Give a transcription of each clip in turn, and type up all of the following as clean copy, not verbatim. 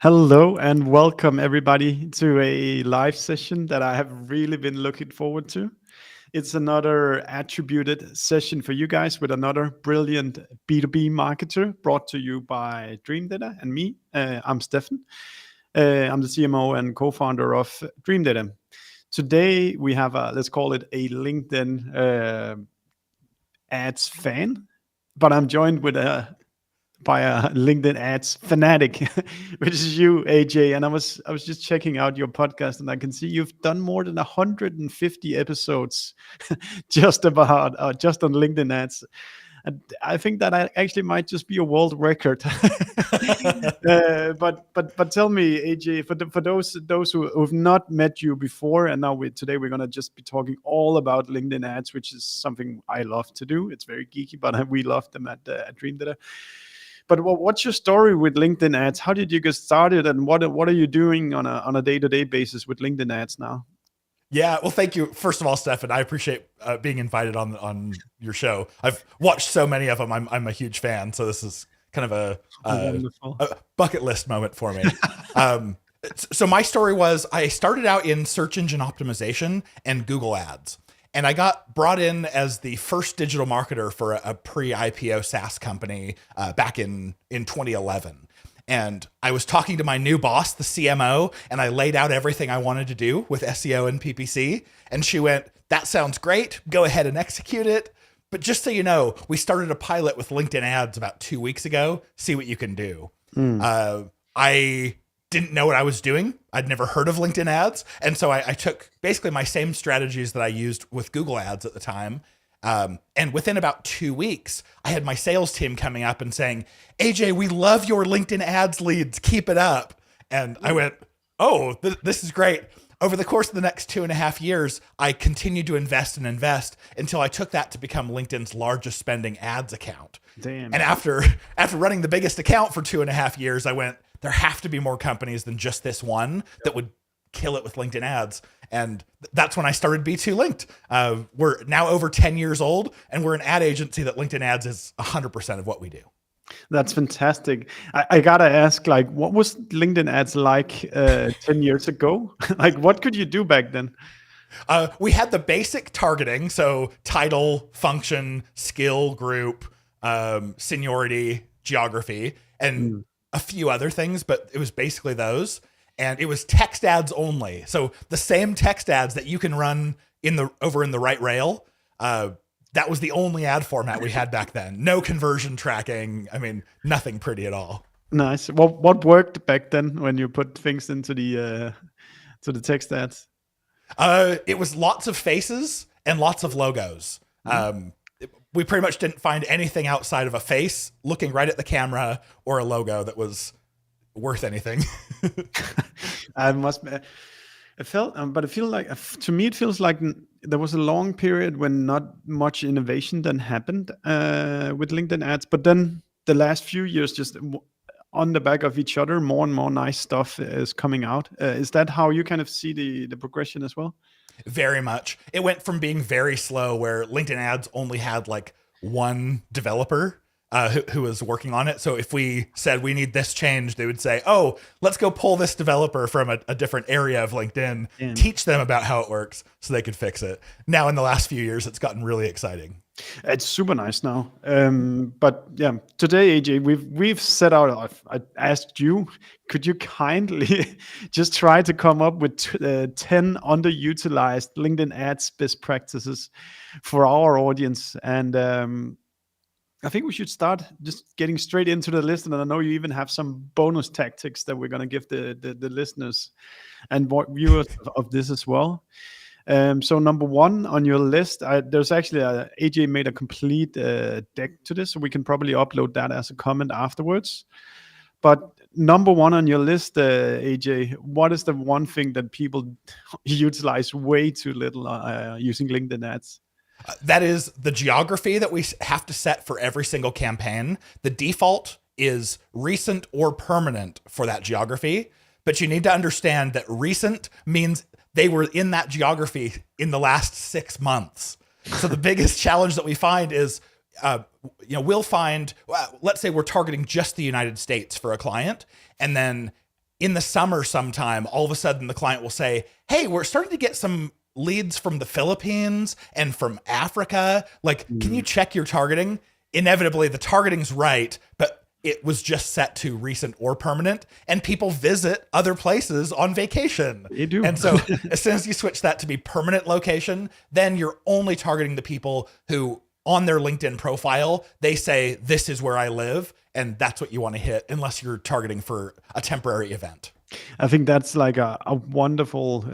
Hello and welcome everybody to a live session that I have really been looking forward to. It's another attributed session for you guys with another brilliant B2B marketer brought to you by Dream Data and me. I'm Stefan. I'm the CMO and co-founder of Dream Data. Today we have let's call it a LinkedIn ads fan, but I'm joined with a by a LinkedIn ads fanatic, which is you, AJ. And I was just checking out your podcast, and I can see you've done more than 150 episodes, just on LinkedIn ads. And I think that I actually might just be a world record. But tell me, AJ, for those who've not met you before, and now today we're gonna just be talking all about LinkedIn ads, which is something I love to do. It's very geeky, but we love them at Dream Data. But what's your story with LinkedIn ads? How did you get started, and what are you doing on a day-to-day basis with LinkedIn ads now? Yeah, well, thank you. First of all, Stefan, I appreciate being invited on your show. I've watched so many of them. I'm a huge fan, so this is kind of Wonderful. a bucket list moment for me. So my story was I started out in search engine optimization and Google Ads, and I got brought in as the first digital marketer for a pre-IPO SaaS company back in 2011. And I was talking to my new boss, the CMO, and I laid out everything I wanted to do with SEO and PPC. And she went, "That sounds great. Go ahead and execute it. But just so you know, we started a pilot with LinkedIn ads about 2 weeks ago. See what you can do." I didn't know what I was doing. I'd never heard of LinkedIn ads. And so I took basically my same strategies that I used with Google ads at the time. And within about 2 weeks, I had my sales team coming up and saying, "AJ, we love your LinkedIn ads leads. Keep it up." And I went, "Oh, this is great." Over the course of the next 2.5 years, I continued to invest and invest until I took that to become LinkedIn's largest spending ads account. Damn. And after running the biggest account for 2.5 years, I went, there have to be more companies than just this one that would kill it with LinkedIn ads. And that's when I started B2 Linked. We're now over 10 years old, and we're an ad agency that LinkedIn ads is 100% of what we do. That's fantastic. I gotta ask, like, what was LinkedIn ads like 10 years ago? Like, what could you do back then? We had the basic targeting, so title, function, skill group, seniority, geography, and a few other things, but it was basically those. And it was text ads only. So the same text ads that you can run over in the right rail, that was the only ad format we had back then. No conversion tracking. I mean, nothing pretty at all. Nice. What worked back then when you put things into the text ads? It was lots of faces and lots of logos. We pretty much didn't find anything outside of a face looking right at the camera or a logo that was worth anything. I must. I felt, but I feel like to me it feels like there was a long period when not much innovation then happened with LinkedIn ads, but then the last few years, just on the back of each other, more and more nice stuff is coming out. Is that how you kind of see the progression as well? Very much. It went from being very slow, where LinkedIn ads only had like one developer who was working on it. So if we said we need this change, they would say, "Oh, let's go pull this developer from a different area of LinkedIn, teach them about how it works so they could fix it." Now, in the last few years, it's gotten really exciting. It's super nice now. But yeah, today, AJ, we've set out. I asked you, could you kindly just try to come up with 10 underutilized LinkedIn ads best practices for our audience? And I think we should start just getting straight into the list. And I know you even have some bonus tactics that we're going to give the listeners and viewers of this as well. So number one on your list, there's actually AJ made a complete deck to this, so we can probably upload that as a comment afterwards. But number one on your list, AJ, what is the one thing that people utilize way too little using LinkedIn ads? That is the geography that we have to set for every single campaign. The default is recent or permanent for that geography, but you need to understand that recent means they were in that geography in the last 6 months. So the biggest challenge that we find is, we'll find, let's say we're targeting just the United States for a client, and then in the summer sometime, all of a sudden the client will say, hey, we're starting to get some leads from the Philippines and from Africa. Like, can you check your targeting? Inevitably, the targeting's right, but it was just set to recent or permanent, and people visit other places on vacation. They do. And so as soon as you switch that to be permanent location, then you're only targeting the people who on their LinkedIn profile, they say, this is where I live. And that's what you want to hit, unless you're targeting for a temporary event. I think that's like a wonderful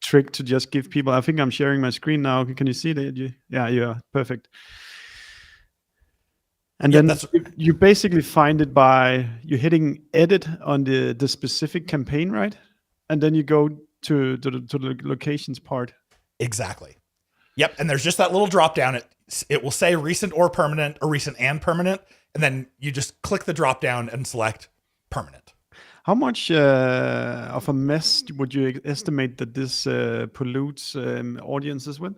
trick to just give people. I think I'm sharing my screen now. Can you see that? Yeah, perfect. And then you basically find it by you hitting edit on the specific campaign, right? And then you go to the locations part. Exactly. Yep. And there's just that little drop down. It will say recent or permanent, or recent and permanent. And then you just click the drop down and select permanent. How much of a mess would you estimate that this pollutes audiences with?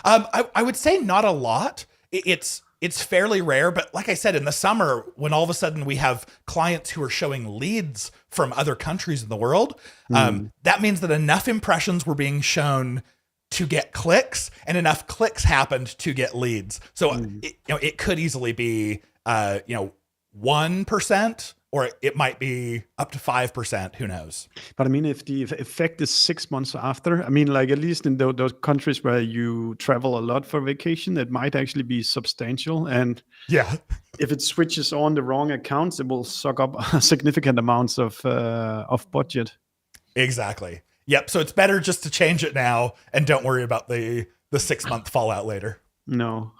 I would say not a lot. It's fairly rare, but like I said, in the summer, when all of a sudden we have clients who are showing leads from other countries in the world, that means that enough impressions were being shown to get clicks, and enough clicks happened to get leads. So it could easily be 1%, or it might be up to 5%. Who knows? But I mean, if the effect is 6 months after, I mean, like at least in those countries where you travel a lot for vacation, it might actually be substantial. And yeah, if it switches on the wrong accounts, it will suck up significant amounts of budget. Exactly. Yep. So it's better just to change it now and don't worry about the 6 month fallout later. No.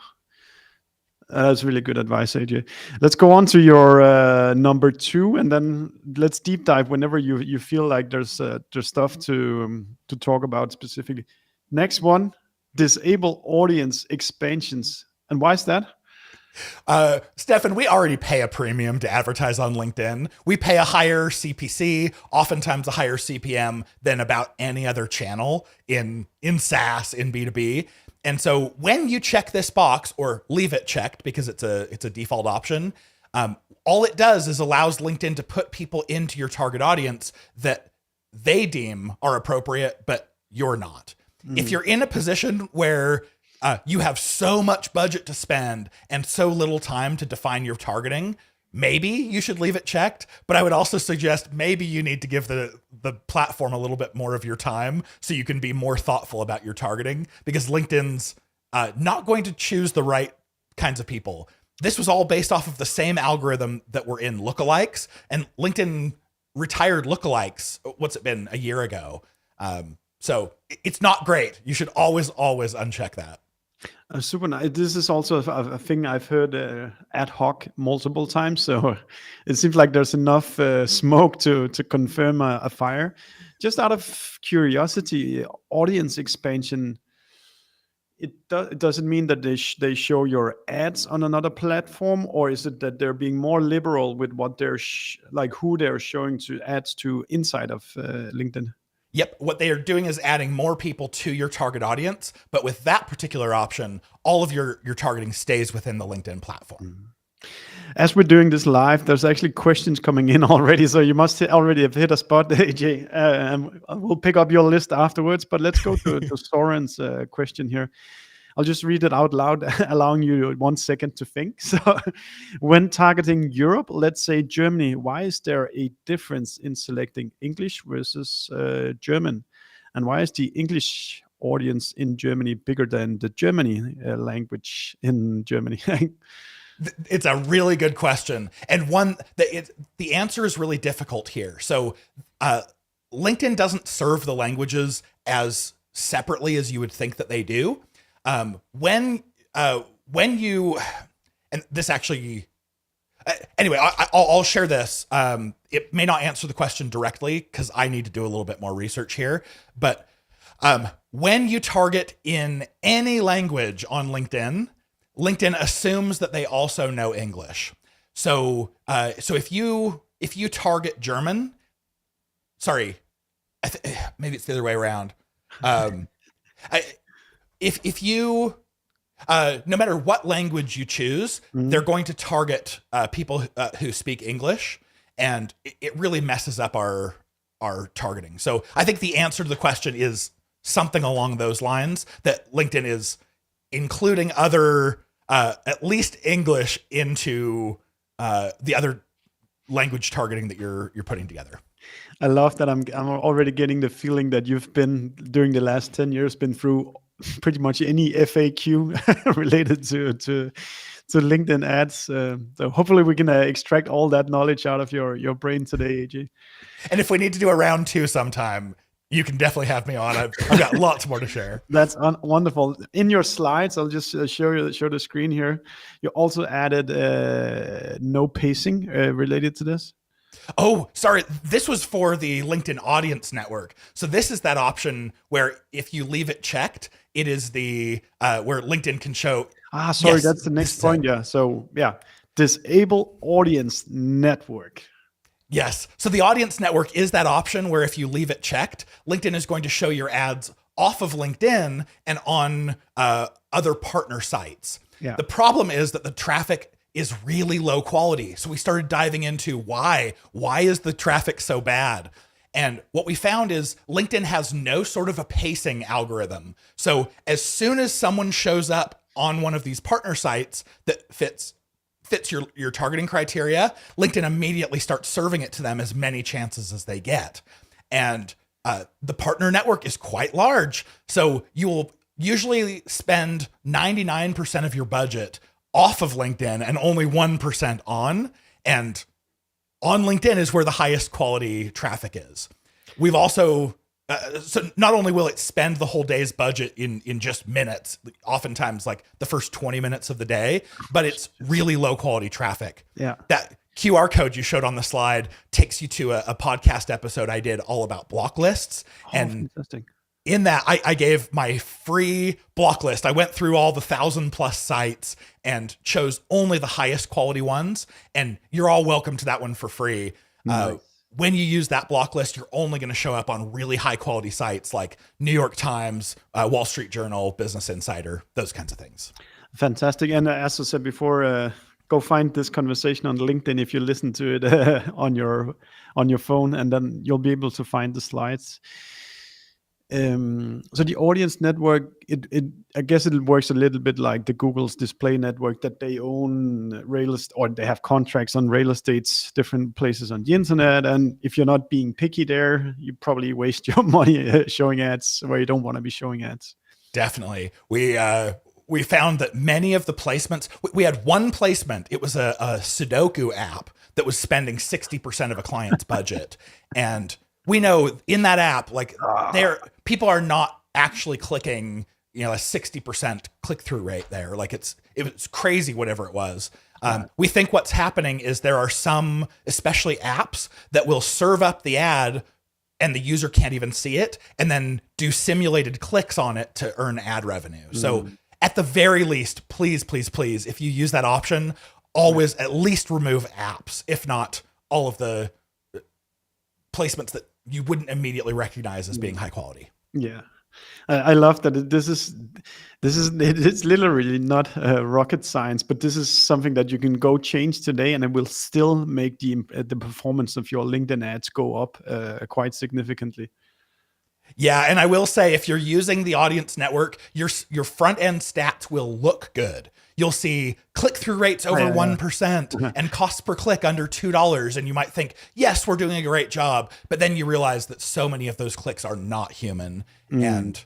That's really good advice, AJ. Let's go on to your number 2, and then let's deep dive whenever you feel like there's stuff to talk about specifically. Next one, disable audience expansions. And why is that? Stefan, we already pay a premium to advertise on LinkedIn. We pay a higher CPC, oftentimes a higher CPM than about any other channel in SaaS, in B2B. And so when you check this box, or leave it checked because it's a default option, all it does is allows LinkedIn to put people into your target audience that they deem are appropriate, but you're not. If you're in a position where you have so much budget to spend and so little time to define your targeting, maybe you should leave it checked. But I would also suggest maybe you need to give the platform a little bit more of your time so you can be more thoughtful about your targeting, because LinkedIn's not going to choose the right kinds of people. This was all based off of the same algorithm that were in lookalikes, and LinkedIn retired lookalikes. What's it been, a year ago? So it's not great. You should always uncheck that. Super nice. This is also a thing I've heard ad hoc multiple times. So it seems like there's enough smoke to confirm a fire. Just out of curiosity, audience expansion, it doesn't mean that they show your ads on another platform, or is it that they're being more liberal with what they're who they're showing to ads to inside of LinkedIn? Yep. What they are doing is adding more people to your target audience. But with that particular option, all of your targeting stays within the LinkedIn platform. As we're doing this live, there's actually questions coming in already. So you must already have hit a spot, AJ. And we'll pick up your list afterwards. But let's go to Soren's question here. I'll just read it out loud, allowing you 1 second to think. So when targeting Europe, let's say Germany, why is there a difference in selecting English versus German? And why is the English audience in Germany bigger than the Germany language in Germany? It's a really good question. And one that the answer is really difficult here. So LinkedIn doesn't serve the languages as separately as you would think that they do. When you, and this actually, anyway, I'll share this. It may not answer the question directly because I need to do a little bit more research here, but, when you target in any language on LinkedIn, LinkedIn assumes that they also know English. So if you target German, sorry, maybe it's the other way around. If you, no matter what language you choose, they're going to target people who speak English. and it really messes up our targeting. So I think the answer to the question is something along those lines, that LinkedIn is including other, at least English, into the other language targeting that you're putting together. I love that. I'm already getting the feeling that you've been, during the last 10 years, been through pretty much any FAQ related to LinkedIn ads. So hopefully we can extract all that knowledge out of your brain today, AJ. And if we need to do a round 2 sometime, you can definitely have me on. I've got lots more to share. That's wonderful. In your slides, I'll just show the screen here. You also added no pacing related to this. Oh, sorry. This was for the LinkedIn Audience Network. So this is that option where if you leave it checked, it is the where LinkedIn can show. Sorry, yes, that's the next point. Yeah. So yeah, disable Audience Network. Yes. So the Audience Network is that option where if you leave it checked, LinkedIn is going to show your ads off of LinkedIn and on other partner sites. Yeah. The problem is that the traffic is really low quality. So we started diving into why is the traffic so bad? And what we found is LinkedIn has no sort of a pacing algorithm. So as soon as someone shows up on one of these partner sites that fits your targeting criteria, LinkedIn immediately starts serving it to them as many chances as they get. And the partner network is quite large. So you will usually spend 99% of your budget off of LinkedIn and only 1% on. And on LinkedIn is where the highest quality traffic is. We've also, so not only will it spend the whole day's budget in just minutes, oftentimes like the first 20 minutes of the day, but it's really low quality traffic. Yeah. That QR code you showed on the slide takes you to a podcast episode I did all about block lists. And fantastic. In that, I gave my free block list. I went through all the 1,000+ sites and chose only the highest quality ones. And you're all welcome to that one for free. Nice. When you use that block list, you're only going to show up on really high quality sites like New York Times, Wall Street Journal, Business Insider, those kinds of things. Fantastic. And as I said before, go find this conversation on LinkedIn if you listen to it on your phone, and then you'll be able to find the slides. So the Audience Network, I guess it works a little bit like the Google's display network, that they own real estate, or they have contracts on real estates, different places on the internet. And if you're not being picky there, you probably waste your money showing ads where you don't want to be showing ads. Definitely. We found that many of the placements, we had one placement. It was a Sudoku app that was spending 60% of a client's budget. And we know in that app, like people are not actually clicking, a 60% click-through rate there. Like it was crazy, whatever it was. We think what's happening is there are some, especially apps, that will serve up the ad and the user can't even see it, and then do simulated clicks on it to earn ad revenue. So at the very least, please, please, please, if you use that option, always at least remove apps, if not all of the placements that you wouldn't immediately recognize as being high quality. Yeah. I love that it's literally not rocket science, but this is something that you can go change today, and it will still make the performance of your LinkedIn ads go up quite significantly. Yeah, and I will say, if you're using the Audience Network, your front end stats will look good. You'll see click-through rates over 1% and costs per click under $2. And you might think, yes, we're doing a great job. But then you realize that so many of those clicks are not human, and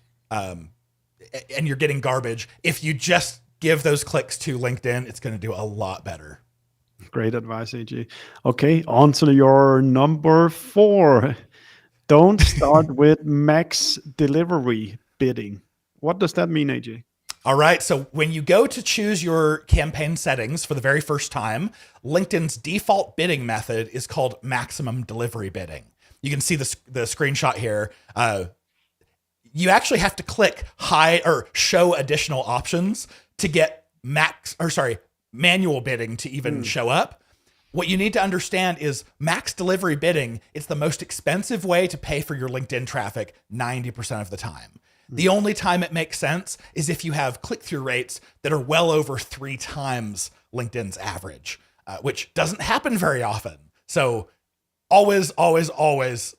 you're getting garbage. If you just give those clicks to LinkedIn, it's going to do a lot better. Great advice, AJ. Okay, on to your number 4. Don't start with max delivery bidding. What does that mean, AJ? All right. So when you go to choose your campaign settings for the very first time, LinkedIn's default bidding method is called maximum delivery bidding. You can see the screenshot here. You actually have to click high or show additional options to get manual bidding to even show up. What you need to understand is max delivery bidding, it's the most expensive way to pay for your LinkedIn traffic 90% of the time. The only time it makes sense is if you have click-through rates that are well over 3 times LinkedIn's average, which doesn't happen very often. So always, always, always,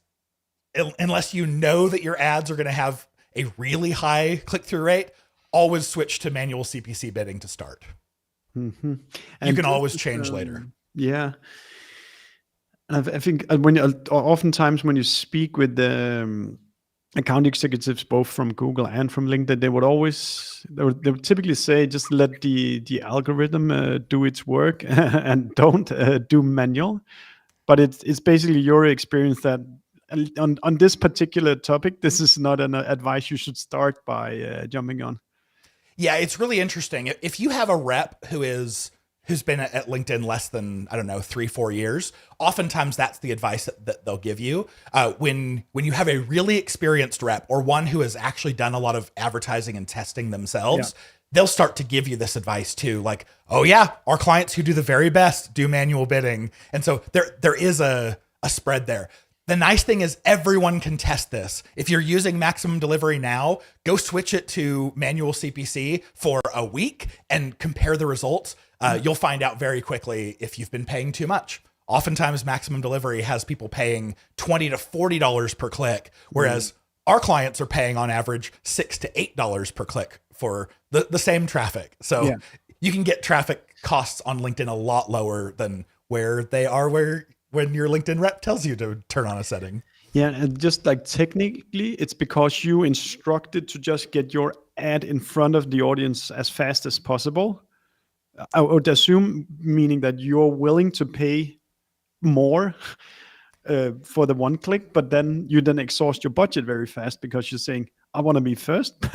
unless you know that your ads are going to have a really high click-through rate, always switch to manual CPC bidding to start. Mm-hmm. You can always change later. Yeah. And I think when oftentimes when you speak with the account executives, both from Google and from LinkedIn, they would typically say, just let the algorithm do its work and don't do manual. But it's basically your experience that on this particular topic, this is not an advice you should start by jumping on. Yeah, it's really interesting. If you have a rep who's been at LinkedIn less than, I don't know, 3-4 years, oftentimes that's the advice that they'll give you. When you have a really experienced rep or one who has actually done a lot of advertising and testing themselves, they'll start to give you this advice too. Like, oh yeah, our clients who do the very best do manual bidding. And so there is a spread there. The nice thing is everyone can test this. If you're using maximum delivery now, go switch it to manual CPC for a week and compare the results. You'll find out very quickly if you've been paying too much. Oftentimes maximum delivery has people paying $20 to $40 per click, whereas our clients are paying on average $6 to $8 per click for the same traffic. So you can get traffic costs on LinkedIn a lot lower than where they are when your LinkedIn rep tells you to turn on a setting. Yeah, and just like technically, it's because you instructed to just get your ad in front of the audience as fast as possible. I would assume, meaning that you're willing to pay more for the one click, but then you exhaust your budget very fast because you're saying, I want to be first,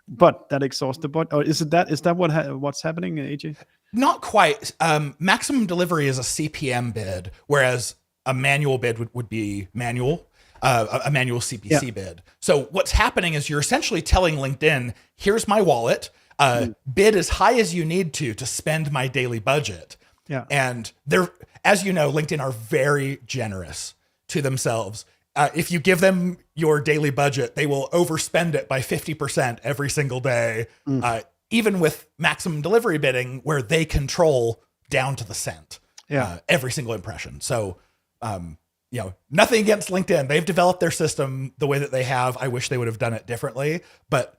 but that exhausts the budget. Or is that what's happening, AJ? Not quite. Maximum delivery is a CPM bid, whereas a manual bid would be manual, a manual CPC bid. So what's happening is you're essentially telling LinkedIn, here's my wallet, bid as high as you need to spend my daily budget. Yeah. And they're, as you know, LinkedIn are very generous to themselves. If you give them your daily budget, they will overspend it by 50% every single day. Even with maximum delivery bidding, where they control down to the cent, every single impression. So, nothing against LinkedIn. They've developed their system the way that they have. I wish they would have done it differently, but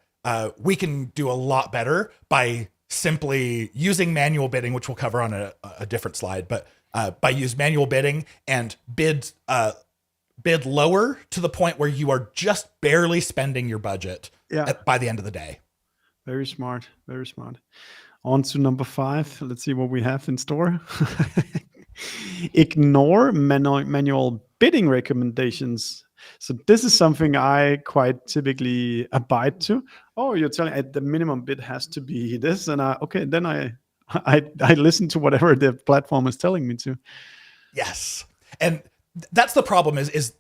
we can do a lot better by simply using manual bidding, which we'll cover on a different slide, but by use manual bidding and bid lower to the point where you are just barely spending your budget by the end of the day. Very smart. Very smart. On to number 5. Let's see what we have in store. Ignore manual bidding recommendations. So this is something I quite typically abide to. Oh, you're telling the minimum bid has to be this, and then I listen to whatever the platform is telling me to. Yes, and that's the problem is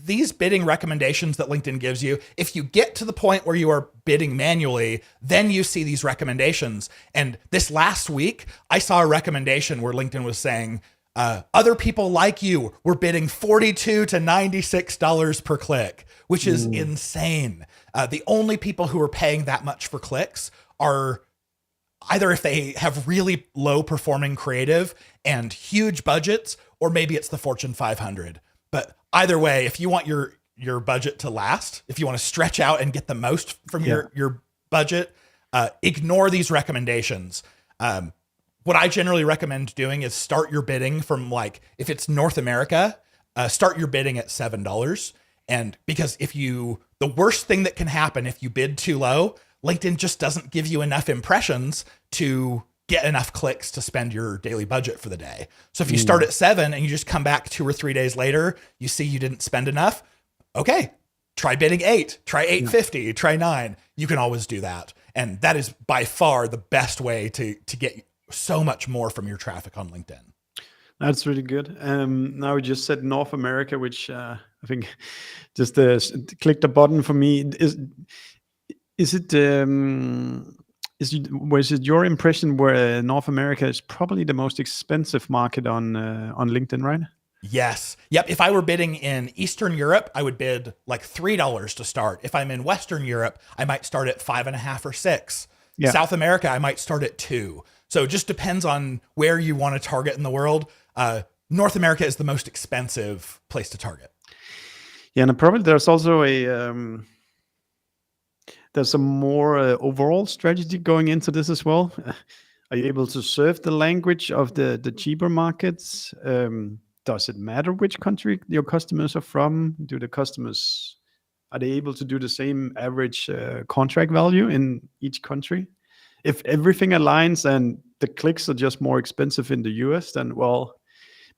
these bidding recommendations that LinkedIn gives you, if you get to the point where you are bidding manually, then you see these recommendations. And this last week, I saw a recommendation where LinkedIn was saying, other people like you were bidding $42 to $96 per click, which is insane. The only people who are paying that much for clicks are either if they have really low performing creative and huge budgets, or maybe it's the Fortune 500. But either way, if you want your budget to last, if you want to stretch out and get the most from your budget, ignore these recommendations. What I generally recommend doing is start your bidding from, like, if it's North America, start your bidding at $7. And because the worst thing that can happen if you bid too low, LinkedIn just doesn't give you enough impressions to get enough clicks to spend your daily budget for the day. So if you start at 7 and you just come back 2 or 3 days later, you see you didn't spend enough. Okay, try bidding 8, try 850, try 9. You can always do that. And that is by far the best way to get so much more from your traffic on LinkedIn. That's really good. Now we just said North America, which I think just clicked a button for me. Is it your impression where North America is probably the most expensive market on LinkedIn, right? Yes. Yep. If I were bidding in Eastern Europe, I would bid like $3 to start. If I'm in Western Europe, I might start at 5.5 or 6. Yeah. South America, I might start at 2. So it just depends on where you want to target in the world. North America is the most expensive place to target. Yeah, and probably there's also there's a more overall strategy going into this as well. Are you able to serve the language of the cheaper markets? Does it matter which country your customers are from? Do the customers are they able to do the same average contract value in each country? If everything aligns and the clicks are just more expensive in the US, then well,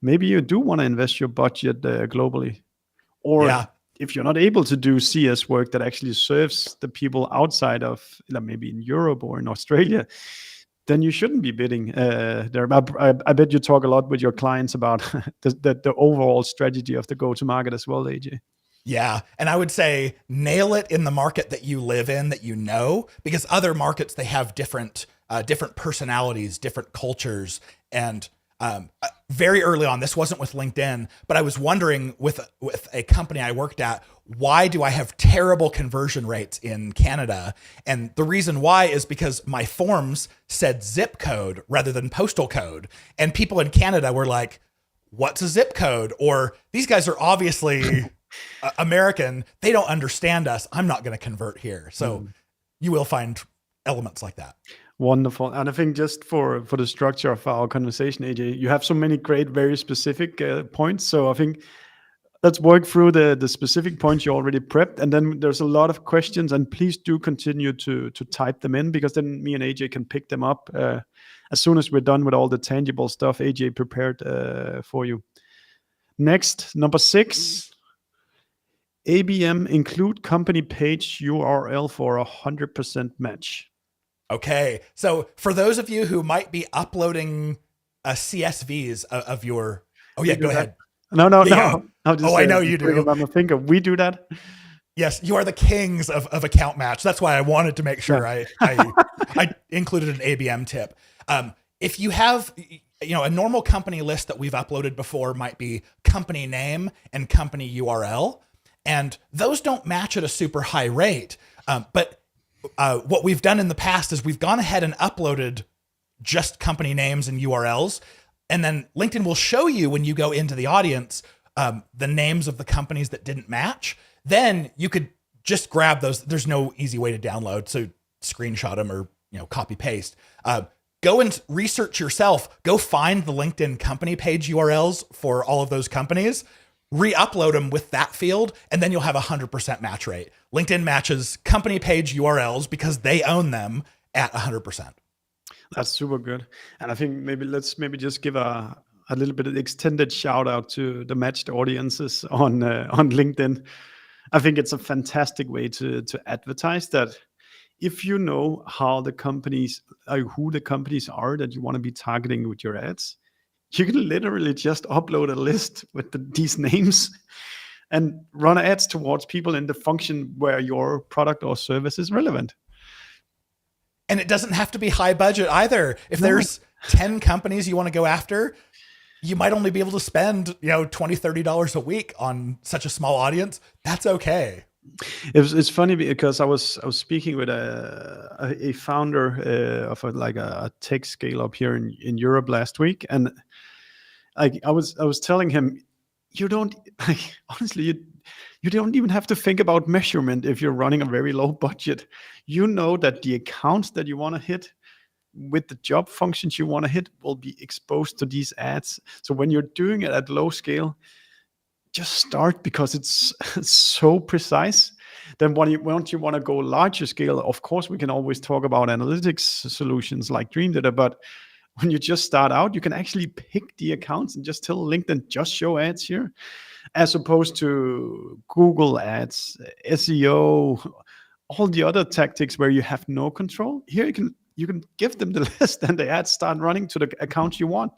maybe you do want to invest your budget globally. Or Yeah. if you're not able to do CS work that actually serves the people outside of maybe in Europe or in Australia, then you shouldn't be bidding there. I bet you talk a lot with your clients about the overall strategy of the go-to-market as well, AJ. Yeah. And I would say nail it in the market that you live in, that you know, because other markets, they have different personalities, different cultures. And very early on, this wasn't with LinkedIn, but I was wondering with a company I worked at, why do I have terrible conversion rates in Canada? And the reason why is because my forms said zip code rather than postal code. And people in Canada were like, what's a zip code? Or these guys are obviously American. They don't understand us. I'm not going to convert here. So you will find elements like that. Wonderful. And I think just for the structure of our conversation, AJ, you have so many great, very specific points. So I think let's work through the specific points you already prepped. And then there's a lot of questions, and please do continue to type them in, because then me and AJ can pick them up as soon as we're done with all the tangible stuff AJ prepared for you. Next, number 6. ABM, include company page URL for 100% match. Okay. So for those of you who might be uploading CSVs of your, oh yeah, go ahead. No. Yeah. I know you do. I'm a thinker. We do that. Yes, you are the kings of account match. That's why I wanted to make sure I included an ABM tip. If you have, a normal company list that we've uploaded before might be company name and company URL, and those don't match at a super high rate. But what we've done in the past is we've gone ahead and uploaded just company names and URLs. And then LinkedIn will show you when you go into the audience, the names of the companies that didn't match. Then you could just grab those. There's no easy way to download. So screenshot them or, copy paste. Go and research yourself. Go find the LinkedIn company page URLs for all of those companies, re-upload them with that field, and then you'll have 100% match rate. LinkedIn matches company page URLs because they own them at 100%. That's super good. And I think let's just give a little bit of extended shout out to the matched audiences on LinkedIn. I think it's a fantastic way to advertise that. If you know how the companies, who the companies are that you want to be targeting with your ads, you can literally just upload a list with these names and run ads towards people in the function where your product or service is relevant. And it doesn't have to be high budget either. If there's 10 companies you want to go after, you might only be able to spend, $20, $30 a week on such a small audience. That's okay. It's funny because I was speaking with a founder of a tech scale up here in Europe last week, and I was telling him, you don't honestly you don't even have to think about measurement if you're running a very low budget. You know that the accounts that you want to hit with the job functions you want to hit will be exposed to these ads. So when you're doing it at low scale, just start, because it's so precise. Then once you want to go larger scale, of course, we can always talk about analytics solutions like Dream Data. But when you just start out, you can actually pick the accounts and just tell LinkedIn, just show ads here, as opposed to Google ads, SEO, all the other tactics where you have no control. Here you can give them the list and the ads start running to the accounts you want.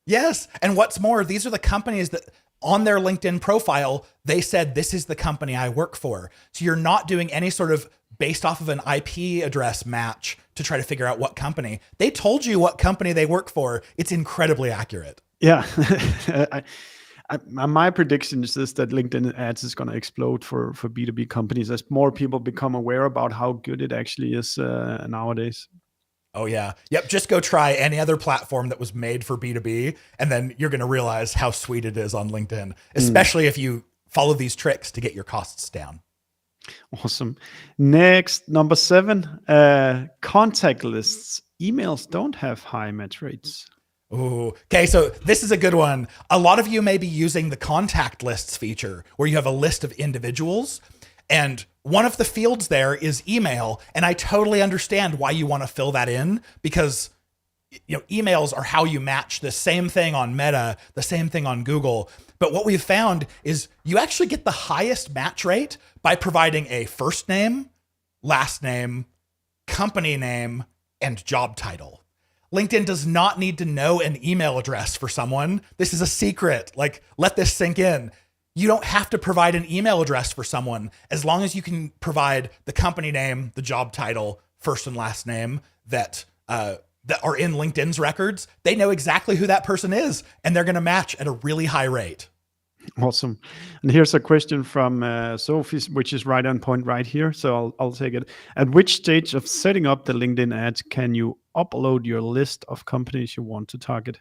Yes. And what's more, these are the companies that on their LinkedIn profile, they said, this is the company I work for. So you're not doing any sort of based off of an IP address match to try to figure out what company. They told you what company they work for. It's incredibly accurate. Yeah. My prediction is this, that LinkedIn ads is going to explode for B2B companies as more people become aware about how good it actually is nowadays. Oh yeah. Yep. Just go try any other platform that was made for B2B, and then you're going to realize how sweet it is on LinkedIn, Mm, especially if you follow these tricks to get your costs down. awesome. Next, number 7, contact lists. Emails don't have high match rates. Ooh. Okay, so this is a good one. A lot of you may be using the contact lists feature where you have a list of individuals, and one of the fields there is email, and I totally understand why you want to fill that in, because emails are how you match the same thing on Meta, the same thing on Google. But what we've found is you actually get the highest match rate by providing a first name, last name, company name, and job title. LinkedIn does not need to know an email address for someone. This is a secret. Like, let this sink in. You don't have to provide an email address for someone as long as you can provide the company name, the job title, first and last name that are in LinkedIn's records. They know exactly who that person is, and they're going to match at a really high rate. Awesome. And here's a question from Sophie, which is right on point right here. So I'll take it. At which stage of setting up the LinkedIn ads can you upload your list of companies you want to target?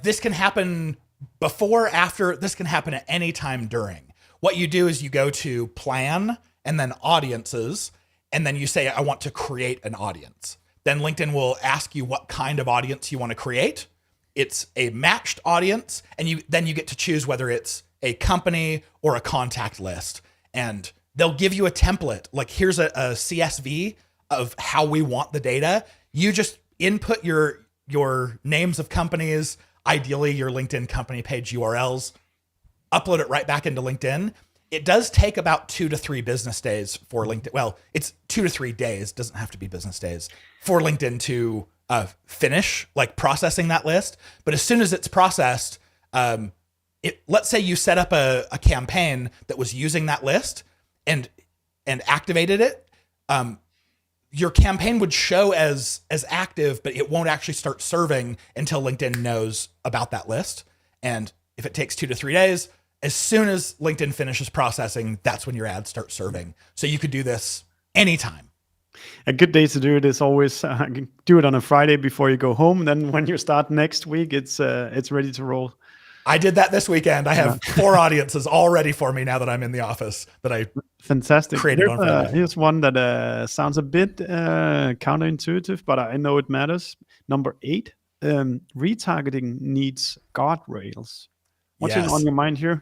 This can happen before, after. This can happen at any time during. What you do is you go to plan and then audiences, and then you say, I want to create an audience. Then LinkedIn will ask you what kind of audience you want to create. It's a matched audience, and then you get to choose whether it's a company or a contact list. And they'll give you a template. Like, here's a CSV of how we want the data. You just input your names of companies, ideally your LinkedIn company page URLs, upload it right back into LinkedIn. It does take about 2 to 3 business days for LinkedIn. Well, it's 2 to 3 days, doesn't have to be business days, for LinkedIn to finish like processing that list. But as soon as it's processed, let's say you set up a campaign that was using that list and activated it. Your campaign would show as active, but it won't actually start serving until LinkedIn knows about that list. And if it takes 2 to 3 days, as soon as LinkedIn finishes processing, that's when your ads start serving. So you could do this anytime. A good day to do it is always do it on a Friday before you go home. Then when you start next week, it's ready to roll. I did that this weekend. I have 4 audiences all ready for me now that I'm in the office that I Fantastic. created on Friday. Here's one that sounds a bit counterintuitive, but I know it matters. Number 8, retargeting needs guardrails. What's on your mind here?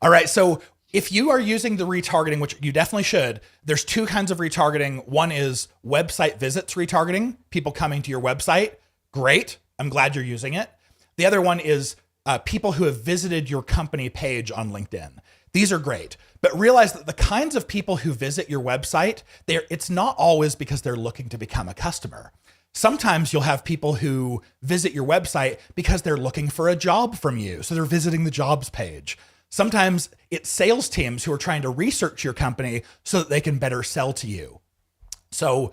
All right. So if you are using the retargeting, which you definitely should, there's 2 kinds of retargeting. One is website visits retargeting, people coming to your website. Great. I'm glad you're using it. The other one is people who have visited your company page on LinkedIn. These are great, but realize that the kinds of people who visit your website, it's not always because they're looking to become a customer. Sometimes you'll have people who visit your website because they're looking for a job from you. So they're visiting the jobs page. Sometimes it's sales teams who are trying to research your company so that they can better sell to you. So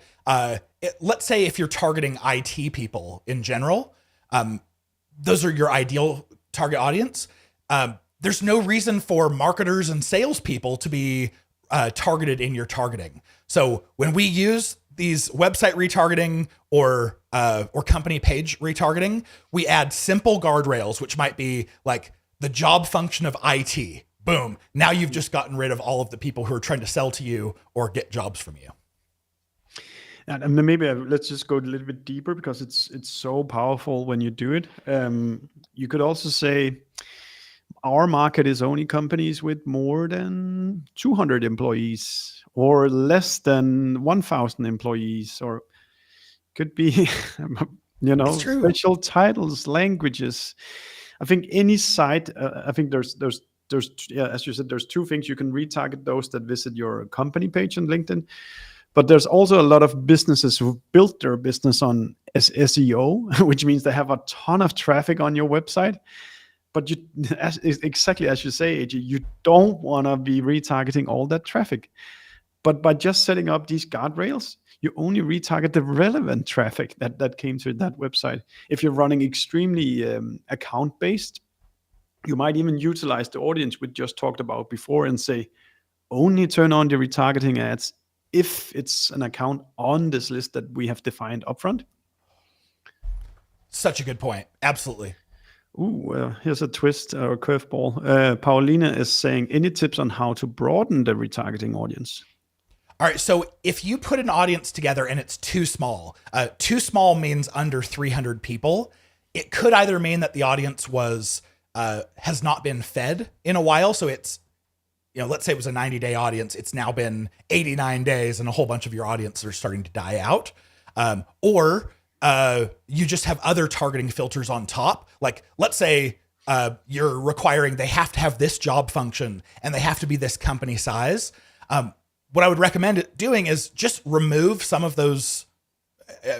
let's say if you're targeting IT people in general, those are your ideal target audience. There's no reason for marketers and salespeople to be targeted in your targeting. So when we use these website retargeting or company page retargeting, we add simple guardrails, which might be like the job function of IT. Boom. Now you've just gotten rid of all of the people who are trying to sell to you or get jobs from you. And maybe let's just go a little bit deeper because it's so powerful when you do it. You could also say our market is only companies with more than 200 employees or less than 1,000 employees, or could be, special titles, languages. I think any site, I think there's as you said, there's 2 things. You can retarget those that visit your company page on LinkedIn, but there's also a lot of businesses who built their business on SEO, which means they have a ton of traffic on your website. But exactly as you say, AJ, you don't want to be retargeting all that traffic. But by just setting up these guardrails, you only retarget the relevant traffic that came to that website. If you're running extremely account-based, you might even utilize the audience we just talked about before and say, only turn on the retargeting ads if it's an account on this list that we have defined upfront? Such a good point. Absolutely. Ooh, here's a twist or curveball. Paulina is saying, any tips on how to broaden the retargeting audience? All right. So if you put an audience together and it's too small means under 300 people. It could either mean that the audience has not been fed in a while. So it's, let's say it was a 90-day audience. It's now been 89 days and a whole bunch of your audience are starting to die out. Or you just have other targeting filters on top. Like, let's say you're requiring they have to have this job function and they have to be this company size. What I would recommend doing is just remove some of those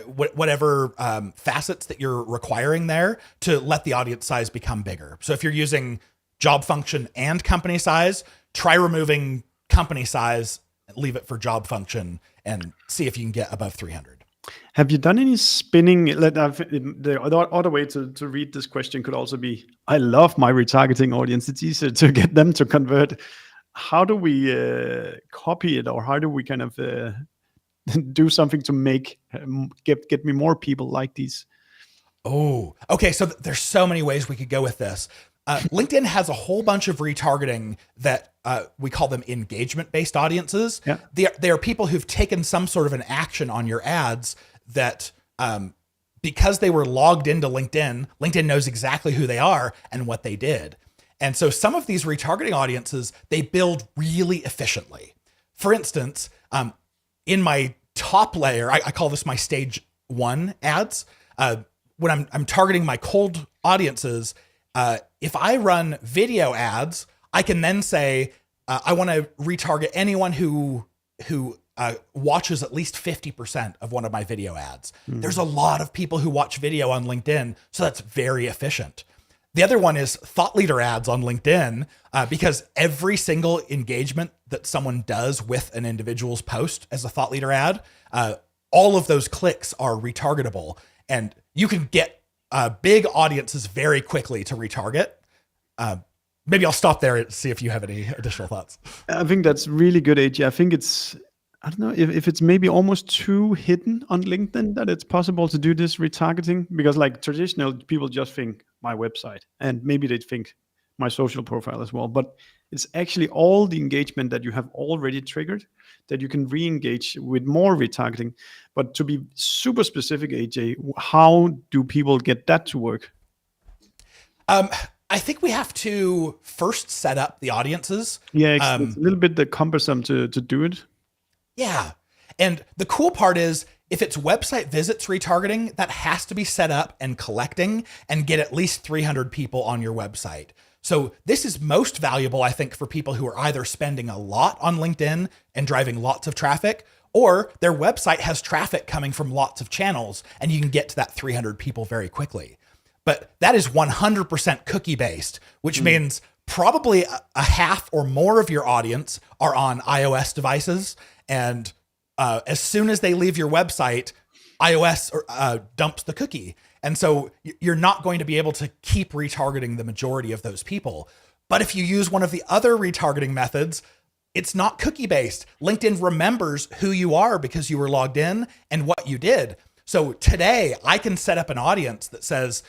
whatever facets that you're requiring there to let the audience size become bigger. So if you're using job function and company size, try removing company size, leave it for job function, and see if you can get above 300. Have you done any spinning? The other way to read this question could also be, I love my retargeting audience. It's easier to get them to convert. How do we copy it, or how do we kind of do something to make get me more people like these? Oh, okay. So there's so many ways we could go with this. LinkedIn has a whole bunch of retargeting that we call them engagement-based audiences. Yeah. They are people who've taken some sort of an action on your ads that because they were logged into LinkedIn, LinkedIn knows exactly who they are and what they did. And so some of these retargeting audiences, they build really efficiently. For instance, in my top layer, I call this my stage 1 ads. When I'm targeting my cold audiences, if I run video ads, I can then say, I want to retarget anyone who watches at least 50% of one of my video ads. Mm. There's a lot of people who watch video on LinkedIn, so that's very efficient. The other one is thought leader ads on LinkedIn, because every single engagement that someone does with an individual's post as a thought leader ad, all of those clicks are retargetable, and you can get big audiences very quickly to retarget. Maybe I'll stop there and see if you have any additional thoughts. I think that's really good, AJ. I think I don't know if it's maybe almost too hidden on LinkedIn that it's possible to do this retargeting, because like traditional people just think my website, and maybe they think my social profile as well, but it's actually all the engagement that you have already triggered that you can re-engage with more retargeting. But to be super specific, AJ, how do people get that to work? I think we have to first set up the audiences. Yeah, it's a little bit cumbersome to do it. Yeah. And the cool part is, if it's website visits retargeting, that has to be set up and collecting and get at least 300 people on your website. So this is most valuable, I think, for people who are either spending a lot on LinkedIn and driving lots of traffic, or their website has traffic coming from lots of channels and you can get to that 300 people very quickly. But that is 100% cookie based, which means probably a half or more of your audience are on iOS devices. And as soon as they leave your website, iOS dumps the cookie. And so you're not going to be able to keep retargeting the majority of those people. But if you use one of the other retargeting methods, it's not cookie based. LinkedIn remembers who you are because you were logged in and what you did. So today I can set up an audience that says,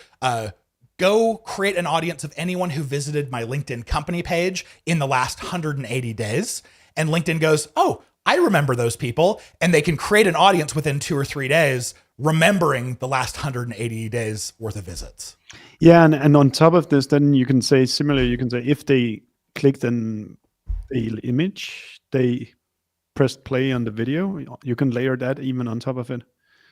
go create an audience of anyone who visited my LinkedIn company page in the last 180 days. And LinkedIn goes, oh, I remember those people. And they can create an audience within 2 or 3 days, remembering the last 180 days worth of visits. Yeah. And on top of this, then you can say similarly, you can say if they clicked on the image, they pressed play on the video, you can layer that even on top of it.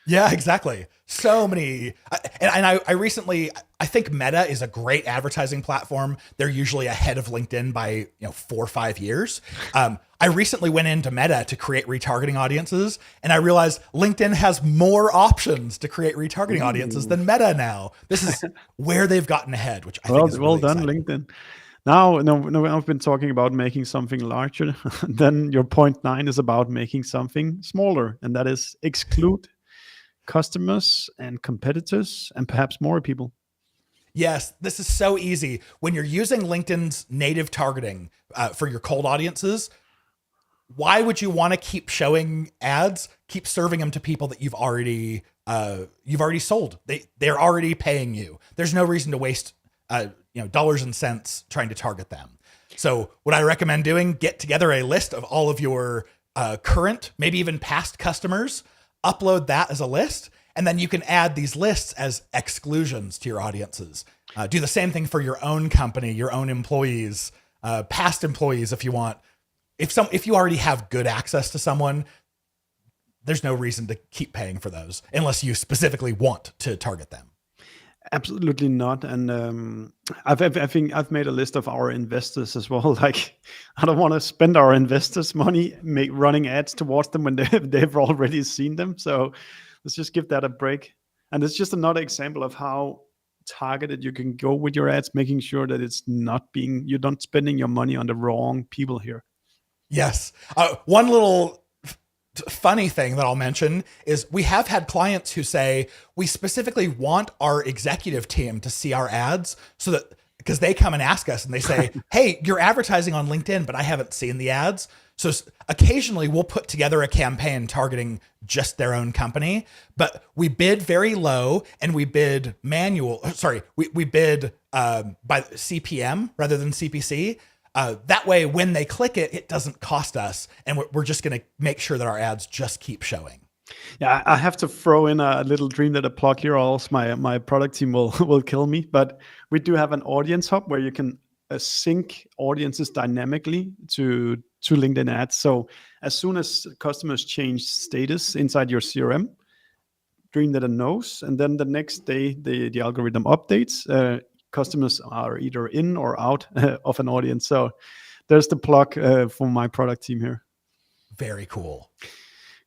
Yeah, exactly. So many. And I recently, I think Meta is a great advertising platform. They're usually ahead of LinkedIn by 4 or 5 years. I recently went into Meta to create retargeting audiences, and I realized LinkedIn has more options to create retargeting audiences than Meta now. This is where they've gotten ahead, which I think is well really done, exciting. LinkedIn. Now, no, I've been talking about making something larger. Then your point 9 is about making something smaller, and that is exclude customers and competitors and perhaps more people. Yes, this is so easy. When you're using LinkedIn's native targeting for your cold audiences, why would you want to keep showing ads? Keep serving them to people that you've already sold. They're already paying you. There's no reason to waste dollars and cents trying to target them. So what I recommend doing, get together a list of all of your current, maybe even past customers, upload that as a list, and then you can add these lists as exclusions to your audiences. Do the same thing for your own company, your own employees, past employees if you want. If you already have good access to someone, there's no reason to keep paying for those unless you specifically want to target them. Absolutely not. And I think I've made a list of our investors as well. Like, I don't want to spend our investors' money running ads towards them when they've already seen them. So let's just give that a break. And it's just another example of how targeted you can go with your ads, making sure that you're not spending your money on the wrong people here. Yes. One little funny thing that I'll mention is we have had clients who say, we specifically want our executive team to see our ads so that, because they come and ask us and they say, hey, you're advertising on LinkedIn, but I haven't seen the ads. So occasionally we'll put together a campaign targeting just their own company, but we bid very low and we bid we bid by CPM rather than CPC. That way, when they click it, it doesn't cost us. And we're just going to make sure that our ads just keep showing. Yeah, I have to throw in a little dream that a plug here, or else my product team will kill me. But we do have an audience hub where you can sync audiences dynamically to LinkedIn ads. So as soon as customers change status inside your CRM, Dream Data knows, and then the next day the algorithm updates. Customers are either in or out of an audience. So there's the plug for my product team here. Very cool.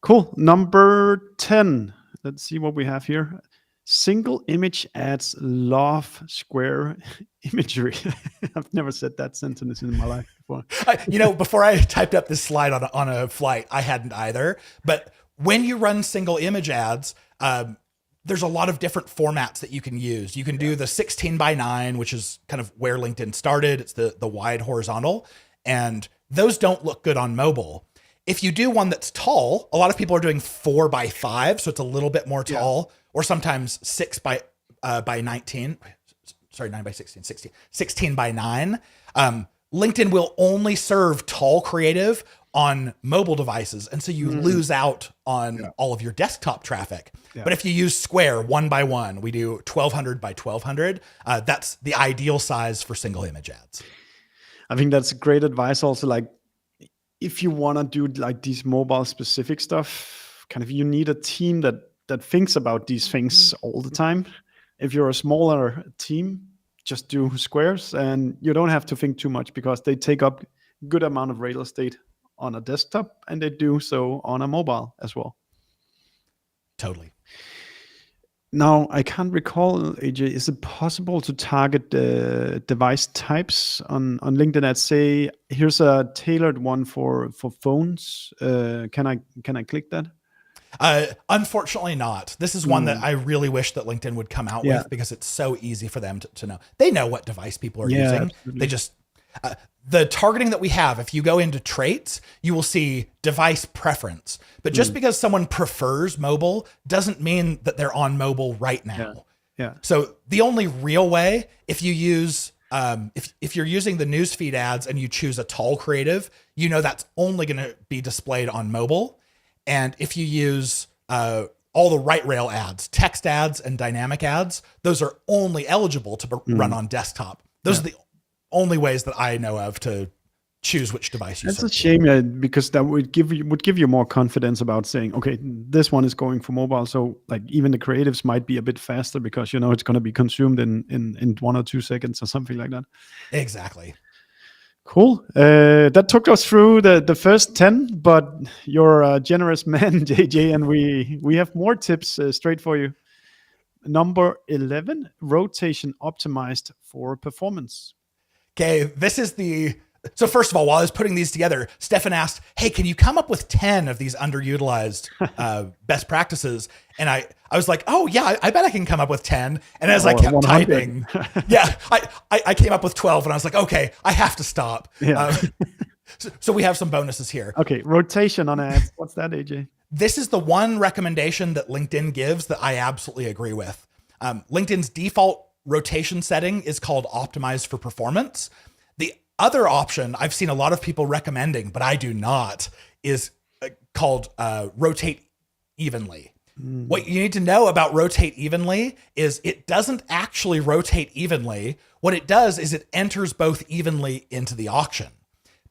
Cool. Number 10. Let's see what we have here. Single image ads love square imagery. I've never said that sentence in my life before. Before I typed up this slide on a flight, I hadn't either. But when you run single image ads, there's a lot of different formats that you can use. You can do the 16:9, which is kind of where LinkedIn started. It's the wide horizontal, and those don't look good on mobile. If you do one that's tall, a lot of people are doing 4:5, so it's a little bit more tall, or sometimes 6:19. Sorry, 9:16, 16:9. LinkedIn will only serve tall creative on mobile devices. And so you lose out on all of your desktop traffic. Yeah. But if you use square 1x1, we do 1200 by 1200. That's the ideal size for single image ads. I think that's great advice. Also, like if you want to do like these mobile specific stuff, kind of you need a team that thinks about these things all the time. If you're a smaller team, just do squares and you don't have to think too much because they take up good amount of real estate on a desktop, and they do so on a mobile as well. Totally. Now, I can't recall, AJ, is it possible to target the device types on LinkedIn ads? Say, here's a tailored one for phones. Can I click that? Unfortunately not. This is one that I really wish that LinkedIn would come out with because it's so easy for them to know. They know what device people are using. Absolutely. They just... the targeting that we have, if you go into traits, you will see device preference. But just because someone prefers mobile doesn't mean that they're on mobile right now. Yeah. So the only real way, if you use, if you're using the newsfeed ads and you choose a tall creative, that's only going to be displayed on mobile. And if you use all the right rail ads, text ads and dynamic ads, those are only eligible to run on desktop. Those are the only ways that I know of to choose which device you That's search. a shame, because that would give you more confidence about saying, okay, this one is going for mobile. So like even the creatives might be a bit faster because it's going to be consumed in 1 or 2 seconds or something like that. Exactly. Cool. That took us through the first 10, but you're a generous man, JJ, and we have more tips straight for you. Number 11, rotation optimized for performance. Okay, this is so first of all, while I was putting these together, Stefan asked, hey, can you come up with 10 of these underutilized best practices? And I was like, oh yeah, I bet I can come up with 10. And as I kept 100. Typing, I came up with 12 and I was like, okay, I have to stop. Yeah. So we have some bonuses here. Okay, rotation on ads. What's that, AJ? This is the one recommendation that LinkedIn gives that I absolutely agree with. LinkedIn's default rotation setting is called optimized for performance. The other option I've seen a lot of people recommending, but I do not, is called rotate evenly. What you need to know about rotate evenly is it doesn't actually rotate evenly. What it does is it enters both evenly into the auction.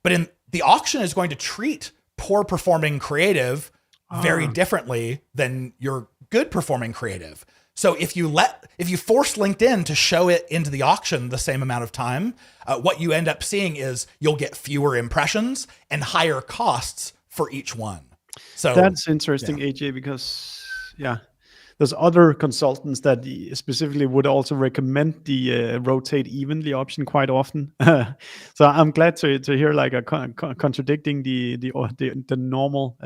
But in the auction is going to treat poor performing creative very differently than your good performing creative. So if you force LinkedIn to show it into the auction the same amount of time, what you end up seeing is you'll get fewer impressions and higher costs for each one. So that's interesting, AJ, because there's other consultants that specifically would also recommend the rotate evenly option quite often. So I'm glad to hear like a contradicting the normal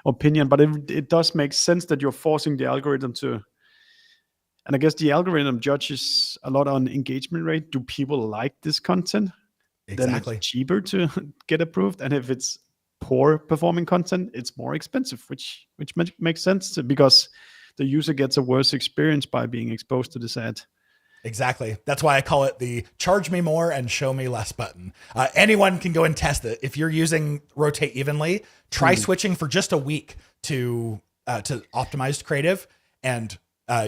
opinion, but it does make sense that you're forcing the algorithm to. And I guess the algorithm judges a lot on engagement rate. Do people like this content? exactly. Then it's cheaper to get approved, and if it's poor performing content, it's more expensive, which makes sense because the user gets a worse experience by being exposed to this ad. Exactly. That's why I call it the charge me more and show me less button. Anyone can go and test it. If you're using rotate evenly, try switching for just a week to optimized creative, and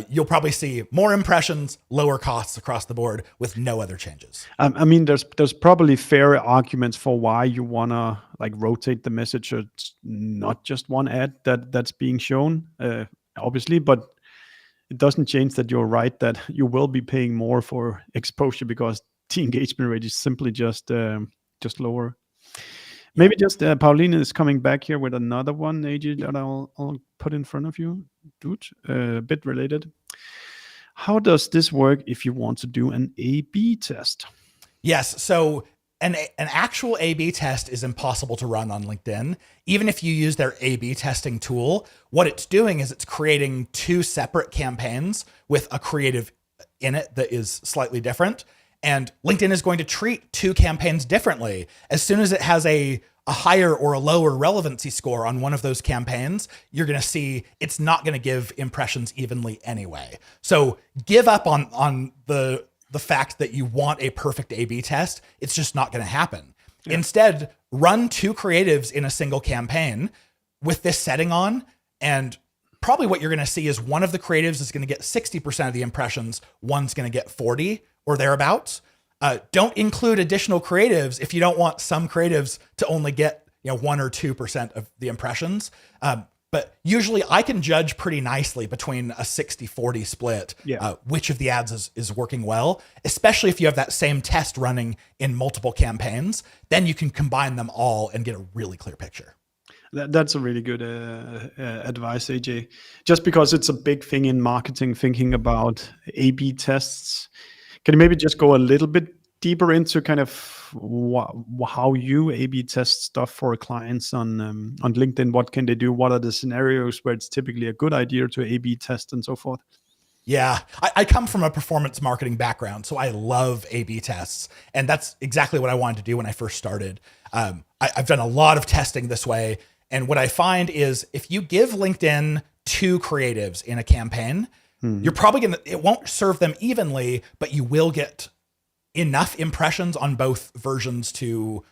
you'll probably see more impressions, lower costs across the board with no other changes. I mean, there's probably fair arguments for why you wanna like rotate the message. It's not just one ad that's being shown, obviously, but it doesn't change that you're right that you will be paying more for exposure because the engagement rate is simply just lower. Maybe just Pauline is coming back here with another one, AJ, that I'll put in front of you, dude. A bit related. How does this work if you want to do an A/B test? Yes. So an actual A/B test is impossible to run on LinkedIn. Even if you use their A/B testing tool, what it's doing is it's creating two separate campaigns with a creative in it that is slightly different. And LinkedIn is going to treat two campaigns differently. As soon as it has a higher or a lower relevancy score on one of those campaigns, you're going to see it's not going to give impressions evenly anyway. So give up on the fact that you want a perfect A/B test. It's just not going to happen. Yeah. Instead, run two creatives in a single campaign with this setting on, and probably what you're going to see is one of the creatives is going to get 60% of the impressions, one's going to get 40 or thereabouts. Don't include additional creatives if you don't want some creatives to only get 1 or 2% of the impressions. But usually I can judge pretty nicely between a 60-40 split, which of the ads is working well, especially if you have that same test running in multiple campaigns. Then you can combine them all and get a really clear picture. That's a really good advice, AJ. Just because it's a big thing in marketing, thinking about A/B tests. Can you maybe just go a little bit deeper into kind of how you A/B test stuff for clients on LinkedIn? What can they do? What are the scenarios where it's typically a good idea to A/B test and so forth? Yeah, I come from a performance marketing background, so I love A/B tests. And that's exactly what I wanted to do when I first started. I've done a lot of testing this way. And what I find is if you give LinkedIn two creatives in a campaign, you're probably it won't serve them evenly, but you will get enough impressions on both versions to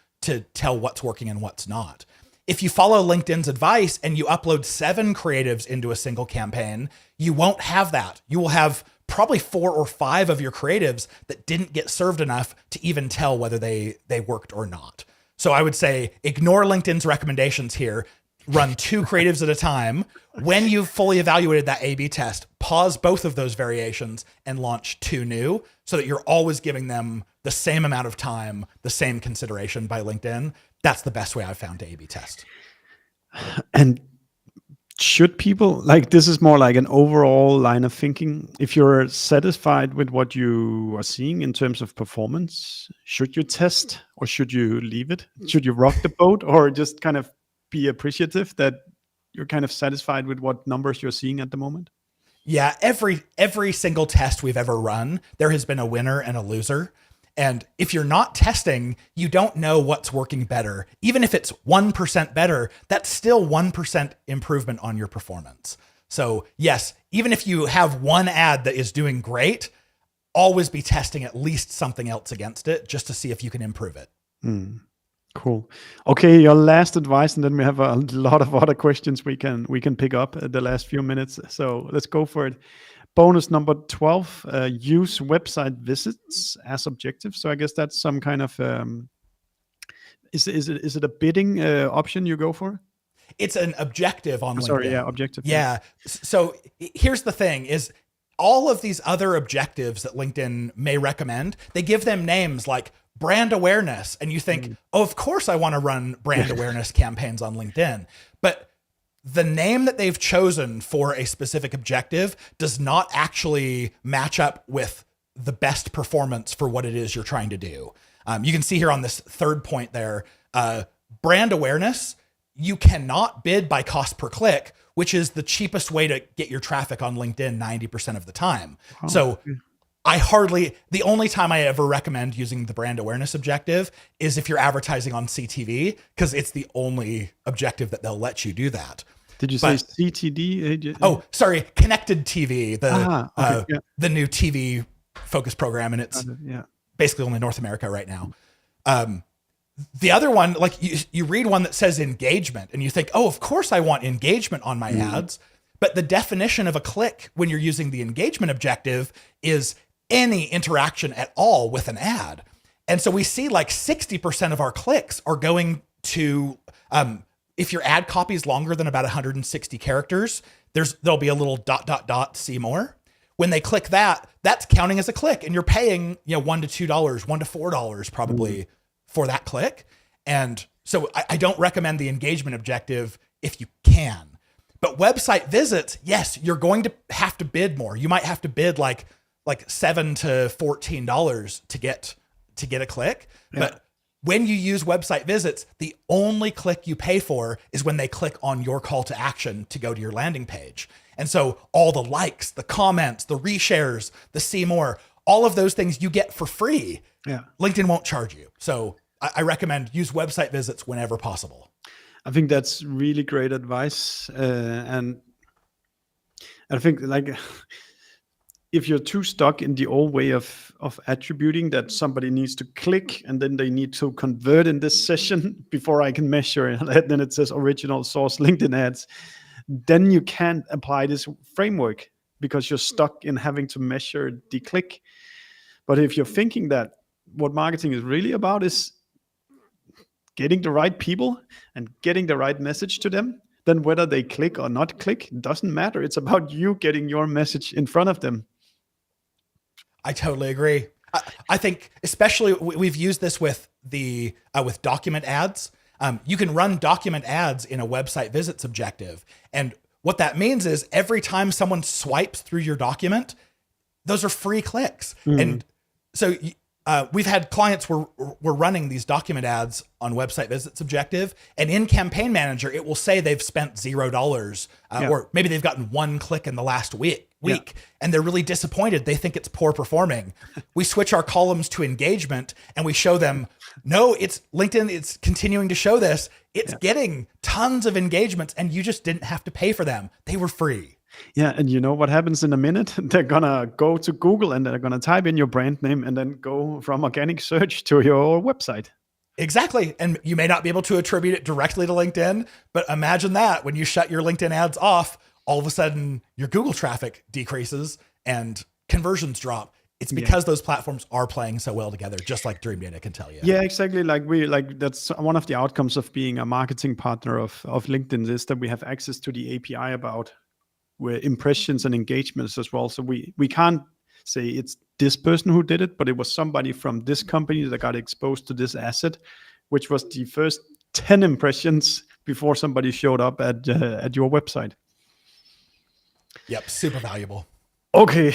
tell what's working and what's not. If you follow LinkedIn's advice and you upload 7 creatives into a single campaign, you won't have that. You will have probably 4 or 5 of your creatives that didn't get served enough to even tell whether they worked or not. So I would say ignore LinkedIn's recommendations here. Run 2 creatives at a time. When you've fully evaluated that A/B test, pause both of those variations and launch 2 new so that you're always giving them the same amount of time, the same consideration by LinkedIn. That's the best way I've found to A/B test. And should people, like, this is more like an overall line of thinking. If you're satisfied with what you are seeing in terms of performance, should you test or should you leave it? Should you rock the boat or just kind of be appreciative that you're kind of satisfied with what numbers you're seeing at the moment? Yeah, every single test we've ever run, there has been a winner and a loser. And if you're not testing, you don't know what's working better. Even if it's 1% better, that's still 1% improvement on your performance. So yes, even if you have one ad that is doing great, always be testing at least something else against it just to see if you can improve it. Cool. Okay, your last advice, and then we have a lot of other questions we can pick up at the last few minutes. So let's go for it. Bonus number 12, use website visits as objective. So I guess that's some kind of, is it a bidding option you go for? It's an objective on LinkedIn. Sorry, yeah, objective. Yeah. So here's the thing is all of these other objectives that LinkedIn may recommend, they give them names like brand awareness. And you think, oh, of course I want to run brand awareness campaigns on LinkedIn. But the name that they've chosen for a specific objective does not actually match up with the best performance for what it is you're trying to do. You can see here on this third point there, brand awareness, you cannot bid by cost per click, which is the cheapest way to get your traffic on LinkedIn 90% of the time. Oh. So the only time I ever recommend using the brand awareness objective is if you're advertising on CTV, because it's the only objective that they'll let you do that. Did you say CTD? Oh, sorry, Connected TV, the new TV focus program, and it's basically only North America right now. The other one, like you read one that says engagement, and you think, oh, of course I want engagement on my ads. But the definition of a click when you're using the engagement objective is any interaction at all with an ad. And so we see like 60% of our clicks are going to, if your ad copy is longer than about 160 characters, there'll be a little ... see more. When they click that, that's counting as a click, and you're paying, $1 to $2, $1 to $4 probably for that click. And so I don't recommend the engagement objective if you can. But website visits, yes, you're going to have to bid more. You might have to bid like $7 to $14 to get a click. Yeah. But when you use website visits, the only click you pay for is when they click on your call to action to go to your landing page. And so all the likes, the comments, the reshares, the see more, all of those things you get for free. Yeah. LinkedIn won't charge you. So I recommend use website visits whenever possible. I think that's really great advice. And I think like if you're too stuck in the old way of attributing that somebody needs to click and then they need to convert in this session before I can measure it, then it says original source LinkedIn ads, then you can't apply this framework because you're stuck in having to measure the click. But if you're thinking that what marketing is really about is getting the right people and getting the right message to them, then whether they click or not click doesn't matter. It's about you getting your message in front of them. I totally agree. I think especially we've used this with with document ads. You can run document ads in a website visits objective. And what that means is every time someone swipes through your document, those are free clicks. And so we've had clients where we're running these document ads on website visits objective, and in Campaign Manager, it will say they've spent $0 or maybe they've gotten one click in the last week and they're really disappointed. They think it's poor performing. We switch our columns to engagement and we show them, no, it's LinkedIn. It's continuing to show this. It's getting tons of engagements and you just didn't have to pay for them. They were free. Yeah, and you know what happens in a minute? They're gonna go to Google and they're gonna type in your brand name and then go from organic search to your website. Exactly. And you may not be able to attribute it directly to LinkedIn, but imagine that when you shut your LinkedIn ads off, all of a sudden your Google traffic decreases and conversions drop. It's because those platforms are playing so well together, just like Dream Data can tell you. Yeah, exactly. Like that's one of the outcomes of being a marketing partner of LinkedIn is that we have access to the API about where impressions and engagements as well. So we can't say it's this person who did it, but it was somebody from this company that got exposed to this asset, which was the first 10 impressions before somebody showed up at your website. Yep, super valuable. Okay,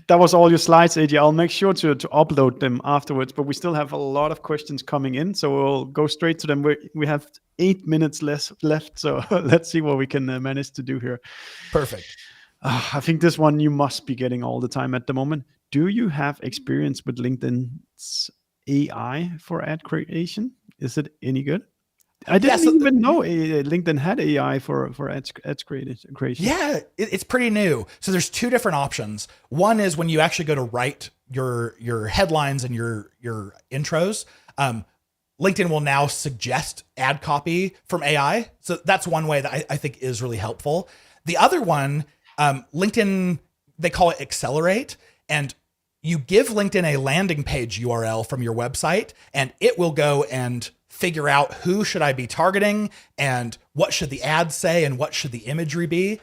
that was all your slides, AJ. I'll make sure to upload them afterwards, but we still have a lot of questions coming in, so we'll go straight to them. We have 8 minutes left, so let's see what we can manage to do here. Perfect. I think this one you must be getting all the time at the moment. Do you have experience with LinkedIn's AI for ad creation? Is it any good? I Yeah, didn't even know LinkedIn had AI for ads creation. yeah, it's pretty new. So there's two different options. One is when you actually go to write your headlines and your intros. LinkedIn will now suggest ad copy from AI. So that's one way that I think is really helpful. The other one, LinkedIn, they call it Accelerate, and you give LinkedIn a landing page URL from your website, and it will go and figure out who should I be targeting and what should the ad say and what should the imagery be.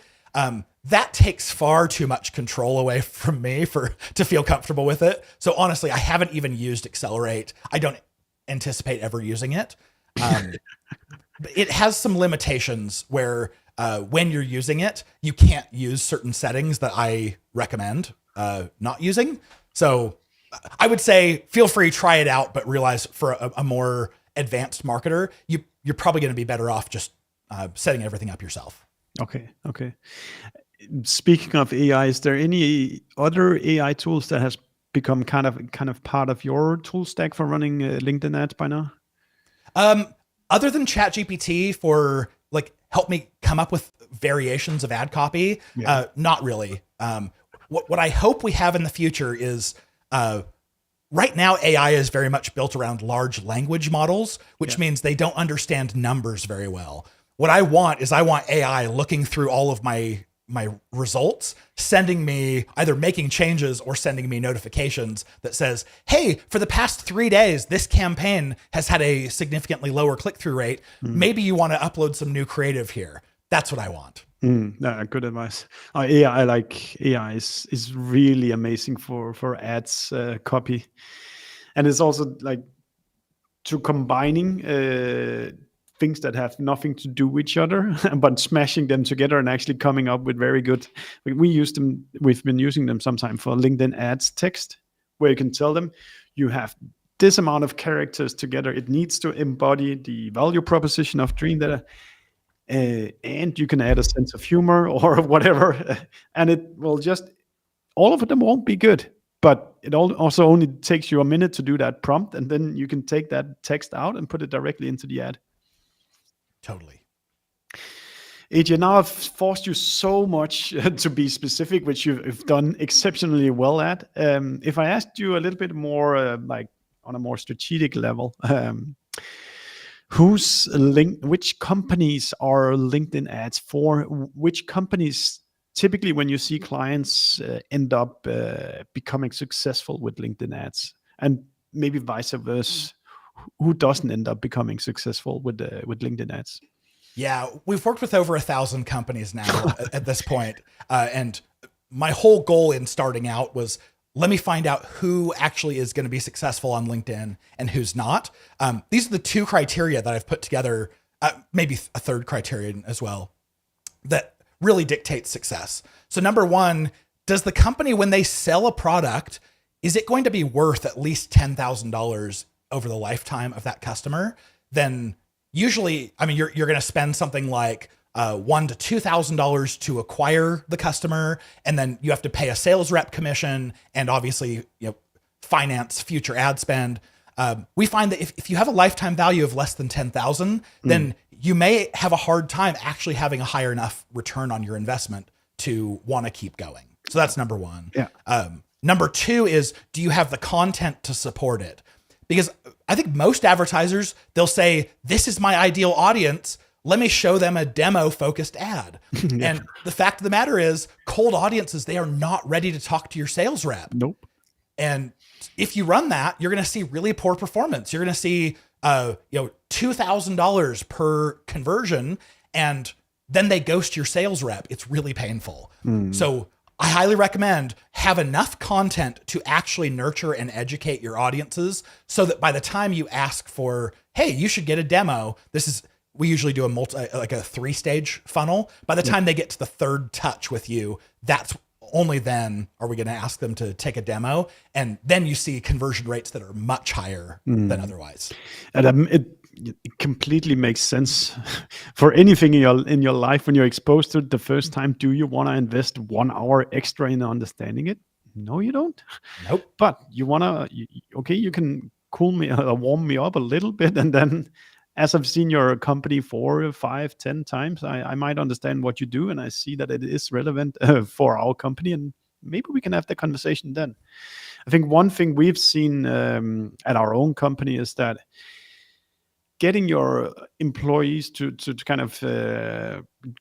That takes far too much control away from me to feel comfortable with it. So honestly, I haven't even used Accelerate. I don't anticipate ever using it. It has some limitations where when you're using it, you can't use certain settings that I recommend not using. So I would say feel free, try it out, but realize for a more advanced marketer, you're probably going to be better off just setting everything up yourself. Okay. Speaking of AI, is there any other AI tools that has become kind of part of your tool stack for running LinkedIn ads by now? Other than ChatGPT for like help me come up with variations of ad copy, not really. What I hope we have in the future is right now AI is very much built around large language models, which means they don't understand numbers very well. What I want AI looking through all of my results, sending me either making changes or sending me notifications that says, hey, for the past 3 days, this campaign has had a significantly lower click-through rate. Maybe you want to upload some new creative here. That's what I want. Good advice. AI is really amazing for ads copy, and it's also like to combining things that have nothing to do with each other, but smashing them together and actually coming up with very good. We use them. We've been using them sometime for LinkedIn ads text, where you can tell them you have this amount of characters together. It needs to embody the value proposition of Dream Data. And you can add a sense of humor or whatever, and it will just, all of them won't be good, but it also only takes you a minute to do that prompt, and then you can take that text out and put it directly into the ad. Totally. AJ, now I've forced you so much to be specific, which you've done exceptionally well at. If I asked you a little bit more, like on a more strategic level, which companies are LinkedIn ads for? Which companies typically, when you see clients end up becoming successful with LinkedIn ads, and maybe vice versa, who doesn't end up becoming successful with LinkedIn ads? Yeah, we've worked with over 1,000 companies now at this point. And my whole goal in starting out was, let me find out who actually is going to be successful on LinkedIn and who's not. These are the two criteria that I've put together, maybe a third criterion as well, that really dictates success. So number one, does the company, when they sell a product, is it going to be worth at least $10,000 over the lifetime of that customer? Then usually, I mean, you're going to spend something like $1,000 to $2,000 to acquire the customer, and then you have to pay a sales rep commission, and obviously, finance future ad spend. We find that if you have a lifetime value of less than 10,000, then you may have a hard time actually having a higher enough return on your investment to want to keep going. So that's number one. Yeah. Number two is, do you have the content to support it? Because I think most advertisers, they'll say, this is my ideal audience. Let me show them a demo focused ad. And the fact of the matter is, cold audiences, they are not ready to talk to your sales rep. Nope. And if you run that, you're going to see really poor performance. You're going to see, $2,000 per conversion, and then they ghost your sales rep. It's really painful. So I highly recommend have enough content to actually nurture and educate your audiences, so that by the time you ask for, hey, you should get a demo, we usually do a 3-stage funnel. By the time they get to the third touch with you, that's only then are we going to ask them to take a demo. And then you see conversion rates that are much higher than otherwise. And it completely makes sense for anything in your life. When you're exposed to it the first time, do you want to invest 1 hour extra in understanding it? No, you don't. Nope. But you want to, you can cool me or warm me up a little bit, and then as I've seen your company 4, 5, 10 times, I might understand what you do, and I see that it is relevant for our company, and maybe we can have the conversation then. I think one thing we've seen at our own company is that getting your employees to kind of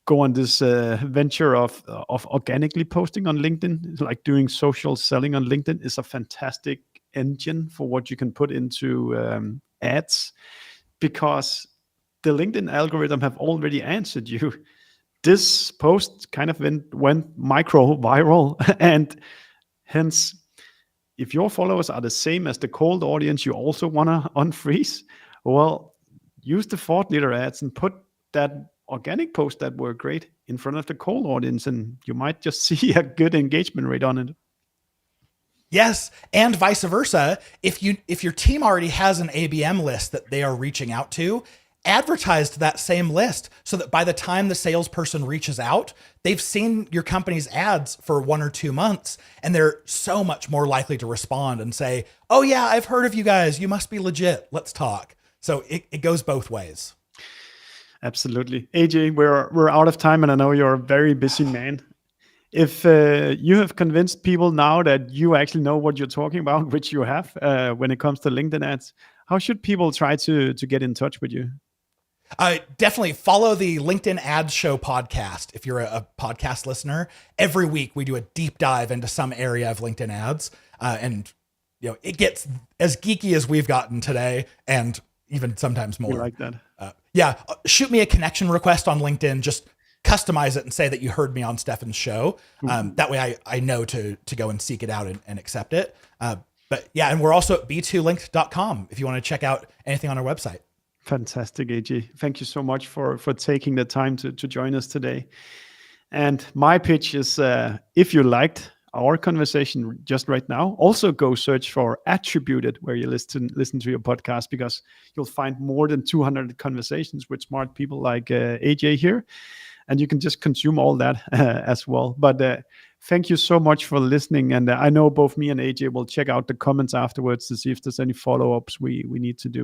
go on this venture of organically posting on LinkedIn, like doing social selling on LinkedIn, is a fantastic engine for what you can put into ads, because the LinkedIn algorithm have already answered you. This post kind of went micro viral, and hence, if your followers are the same as the cold audience you also want to unfreeze, well, use the thought leader ads and put that organic post that were great in front of the cold audience, and you might just see a good engagement rate on it. Yes, and vice versa. If your team already has an ABM list that they are reaching out to, advertise to that same list so that by the time the salesperson reaches out, they've seen your company's ads for 1 or 2 months, and they're so much more likely to respond and say, "Oh yeah, I've heard of you guys. You must be legit. Let's talk." So it goes both ways. Absolutely. AJ, we're out of time, and I know you're a very busy man. If you have convinced people now that you actually know what you're talking about, which you have when it comes to LinkedIn ads, how should people try to get in touch with you? Definitely follow the LinkedIn Ads Show podcast. If you're a podcast listener, every week we do a deep dive into some area of LinkedIn ads. And it gets as geeky as we've gotten today, and even sometimes more. We like that. Shoot me a connection request on LinkedIn. Just customize it and say that you heard me on Stefan's show. That way I know to go and seek it out and accept it. But yeah, and we're also at b2linked.com if you want to check out anything on our website. Fantastic, AJ. Thank you so much for taking the time to join us today. And my pitch is, if you liked our conversation just right now, also go search for Attributed where you listen to your podcast, because you'll find more than 200 conversations with smart people like AJ here, and you can just consume all that as well. But thank you so much for listening, and I know both me and AJ will check out the comments afterwards to see if there's any follow-ups we need to do.